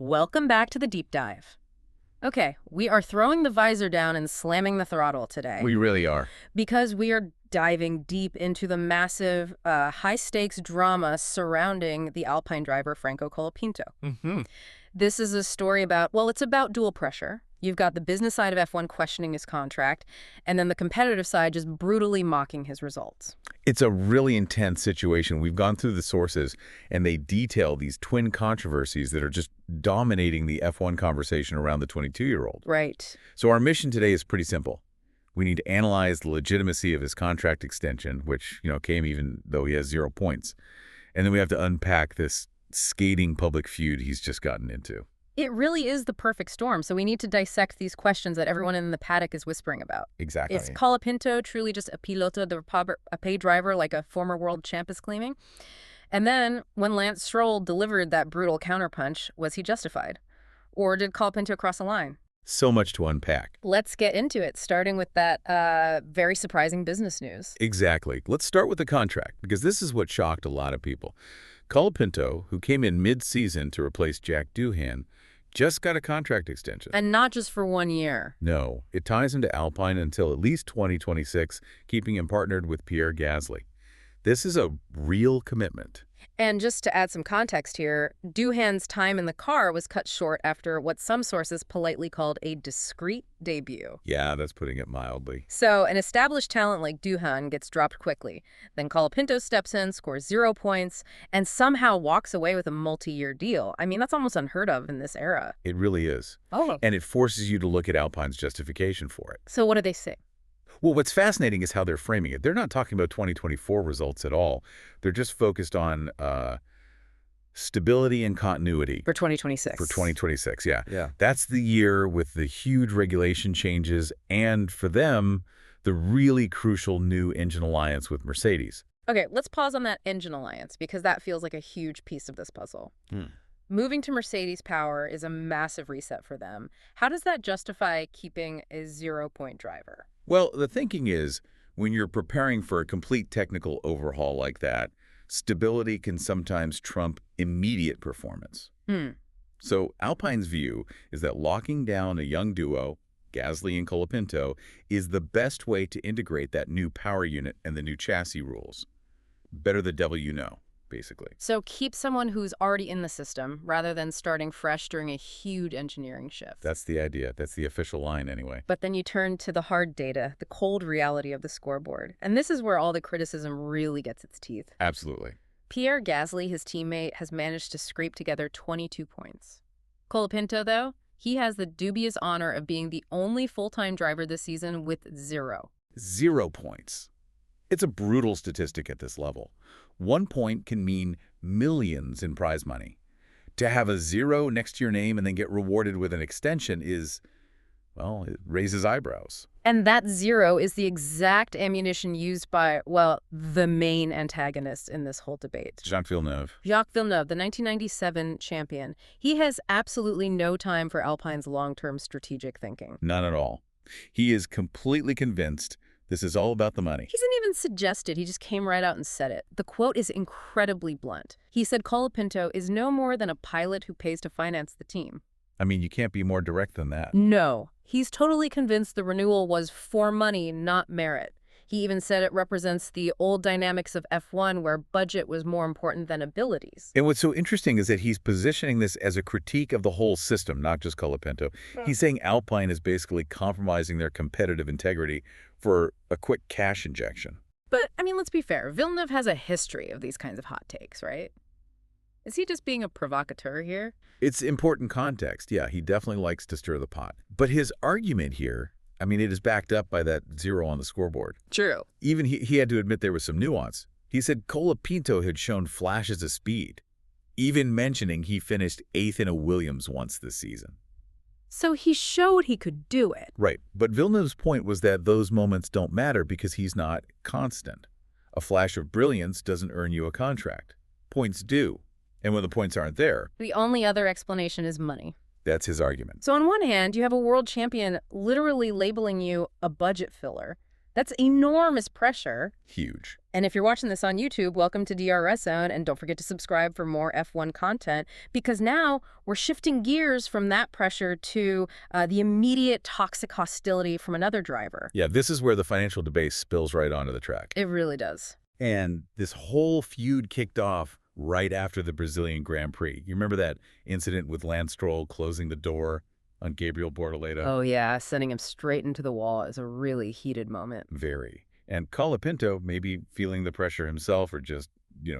Welcome back to the deep dive. Okay, we are throwing the visor down and slamming the throttle today. We really are. Because we are diving deep into the massive, high-stakes drama surrounding the Alpine driver Franco Colapinto. This is a story about, well, it's about dual pressure. You've got the business side of F1 questioning his contract, and then the competitive side just brutally mocking his results. It's a really intense situation. We've gone through the sources, and they detail these twin controversies that are just dominating the F1 conversation around the 22-year-old. Right. So our mission today is pretty simple. We need to analyze the legitimacy of his contract extension, which, came even though he has 0 points. And then we have to unpack this scathing public feud he's just gotten into. It really is the perfect storm, so we need to dissect these questions that everyone in the paddock is whispering about. Exactly. Is Colapinto truly just a piloto de a paid driver like a former world champ is claiming? And then, when Lance Stroll delivered that brutal counterpunch, was he justified? Or did Colapinto cross a line? So much to unpack. Let's get into it, starting with that very surprising business news. Exactly. Let's start with the contract, because this is what shocked a lot of people. Colapinto, who came in mid-season to replace Jack Doohan, just got a contract extension. And not just for 1 year. No, it ties him to Alpine until at least 2026, keeping him partnered with Pierre Gasly. This is a real commitment. And just to add some context here, Doohan's time in the car was cut short after what some sources politely called a discreet debut. Yeah, that's putting it mildly. So an established talent like Doohan gets dropped quickly. Then Colapinto steps in, scores 0 points, and somehow walks away with a multi-year deal. I mean, that's almost unheard of in this era. It really is. Oh. And it forces you to look at Alpine's justification for it. So what do they say? Well, what's fascinating is how they're framing it. They're not talking about 2024 results at all. They're just focused on stability and continuity. For 2026. For 2026, yeah. Yeah. That's the year with the huge regulation changes and, for them, the really crucial new engine alliance with Mercedes. Okay, let's pause on that engine alliance because that feels like a huge piece of this puzzle. Moving to Mercedes power is a massive reset for them. How does that justify keeping a 0-point driver? Well, the thinking is, when you're preparing for a complete technical overhaul like that, stability can sometimes trump immediate performance. So Alpine's view is that locking down a young duo, Gasly and Colapinto, is the best way to integrate that new power unit and the new chassis rules. Better the devil you know, basically. So keep someone who's already in the system rather than starting fresh during a huge engineering shift. That's the idea. That's the official line anyway. But then you turn to the hard data, the cold reality of the scoreboard. And this is where all the criticism really gets its teeth. Absolutely. Pierre Gasly, his teammate, has managed to scrape together 22 points. Colapinto, though, he has the dubious honor of being the only full-time driver this season with 0. 0 points. It's a brutal statistic at this level. 1 point can mean millions in prize money. To have a 0 next to your name and then get rewarded with an extension is, well, it raises eyebrows. And that 0 is the exact ammunition used by, well, the main antagonist in this whole debate. Jacques Villeneuve. Jacques Villeneuve, the 1997 champion. He has absolutely no time for Alpine's long-term strategic thinking. None at all. He is completely convinced this is all about the money. He didn't even suggest it. He just came right out and said it. The quote is incredibly blunt. He said Colapinto is no more than a pilot who pays to finance the team. I mean, you can't be more direct than that. No. He's totally convinced the renewal was for money, not merit. He even said it represents the old dynamics of F1 where budget was more important than abilities. And what's so interesting is that he's positioning this as a critique of the whole system, not just Colapinto. He's saying Alpine is basically compromising their competitive integrity for a quick cash injection. But, I mean, let's be fair. Villeneuve has a history of these kinds of hot takes, right? Is he just being a provocateur here? It's important context. Yeah, he definitely likes to stir the pot. But his argument here, I mean, it is backed up by that 0 on the scoreboard. True. Even he had to admit there was some nuance. He said Colapinto had shown flashes of speed, even mentioning he finished 8th in a Williams once this season. So he showed he could do it. Right, but Villeneuve's point was that those moments don't matter because he's not constant. A flash of brilliance doesn't earn you a contract. Points do. And when the points aren't there, The only other explanation is money. that's his argument. So on one hand, you have a world champion literally labeling you a budget filler. That's enormous pressure. Huge. And if you're watching this on YouTube, welcome to DRS Zone, and don't forget to subscribe for more F1 content, because now we're shifting gears from that pressure to the immediate toxic hostility from another driver. Yeah, this is where the financial debate spills right onto the track. It really does. And this whole feud kicked off right after the Brazilian Grand Prix. You remember that incident with Lance Stroll closing the door on Gabriel Bortoleto? Oh, yeah, sending him straight into the wall is a really heated moment. Very. And Colapinto, maybe feeling the pressure himself or just,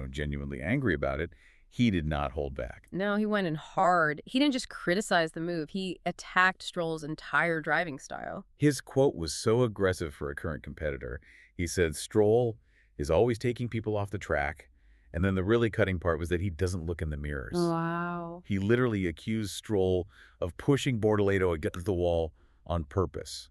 genuinely angry about it, he did not hold back. No, he went in hard. He didn't just criticize the move. He attacked Stroll's entire driving style. His quote was so aggressive for a current competitor. He said, "Stroll is always taking people off the track." And then the really cutting part was that he doesn't look in the mirrors. Wow. He literally accused Stroll of pushing Bortoleto against the wall on purpose.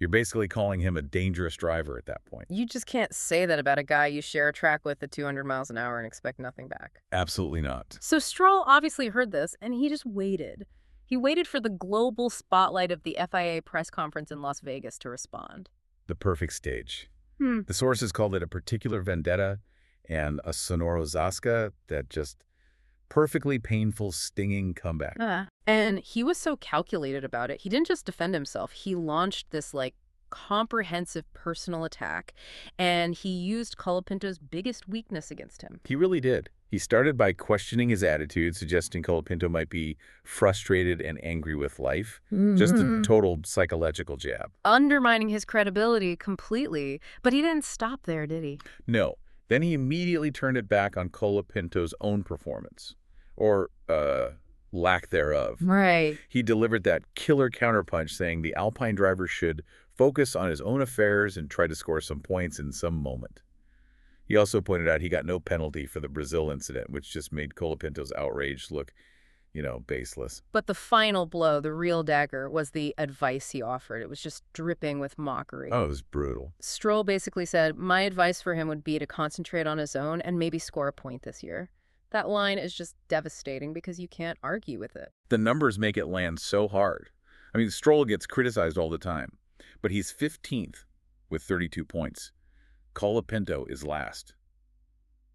You're basically calling him a dangerous driver at that point. You just can't say that about a guy you share a track with at 200 miles an hour and expect nothing back. Absolutely not. So Stroll obviously heard this, and he just waited. He waited for the global spotlight of the FIA press conference in Las Vegas to respond. The perfect stage. The sources called it a particular vendetta and a sonoro zasca, that just perfectly painful, stinging comeback. And he was so calculated about it. He didn't just defend himself. He launched this, comprehensive personal attack, and he used Colapinto's biggest weakness against him. He really did. He started by questioning his attitude, suggesting Colapinto might be frustrated and angry with life. Just a total psychological jab. Undermining his credibility completely. But he didn't stop there, did he? No. Then he immediately turned it back on Colapinto's own performance. Or, lack thereof. Right. He delivered that killer counterpunch, saying the Alpine driver should focus on his own affairs and try to score some points in some moment. He also pointed out he got no penalty for the Brazil incident, which just made Colapinto's outrage look, baseless. But the final blow, the real dagger, was the advice he offered. It was just dripping with mockery. Oh, it was brutal. Stroll basically said, my advice for him would be to concentrate on his own and maybe score a point this year. That line is just devastating because you can't argue with it. The numbers make it land so hard. I mean, Stroll gets criticized all the time, but he's 15th with 32 points. Colapinto is last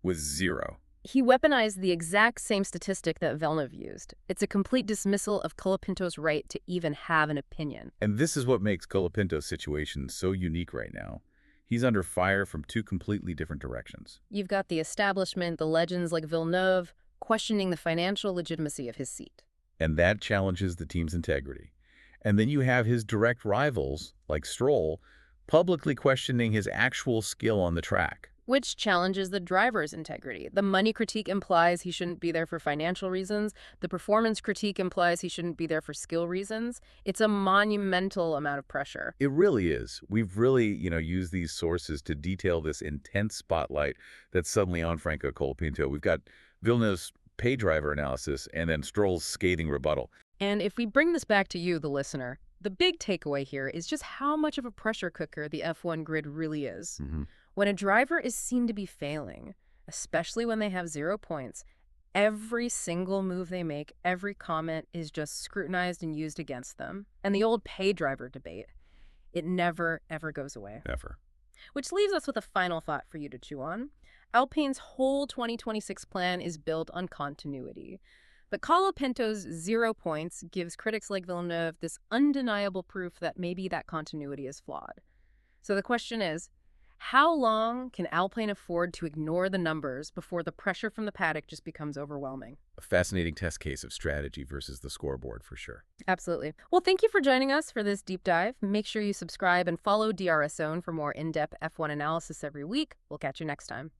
with 0. He weaponized the exact same statistic that Villeneuve used. It's a complete dismissal of Colapinto's right to even have an opinion. And this is what makes Colapinto's situation so unique right now. He's under fire from two completely different directions. You've got the establishment, the legends like Villeneuve, questioning the financial legitimacy of his seat. And that challenges the team's integrity. And then you have his direct rivals, like Stroll, publicly questioning his actual skill on the track. Which challenges the driver's integrity. The money critique implies he shouldn't be there for financial reasons. The performance critique implies he shouldn't be there for skill reasons. It's a monumental amount of pressure. It really is. We've really, used these sources to detail this intense spotlight that's suddenly on Franco Colapinto. We've got Villeneuve's pay driver analysis and then Stroll's scathing rebuttal. And if we bring this back to you, the listener, the big takeaway here is just how much of a pressure cooker the F1 grid really is. When a driver is seen to be failing, especially when they have 0 points, every single move they make, every comment is just scrutinized and used against them. And the old pay driver debate, it never, ever goes away. Never. Which leaves us with a final thought for you to chew on. Alpine's whole 2026 plan is built on continuity. But Colapinto's 0 points gives critics like Villeneuve this undeniable proof that maybe that continuity is flawed. So the question is, how long can Alpine afford to ignore the numbers before the pressure from the paddock just becomes overwhelming? A fascinating test case of strategy versus the scoreboard, for sure. Absolutely. Well, thank you for joining us for this deep dive. Make sure you subscribe and follow DRS Zone for more in-depth F1 analysis every week. We'll catch you next time.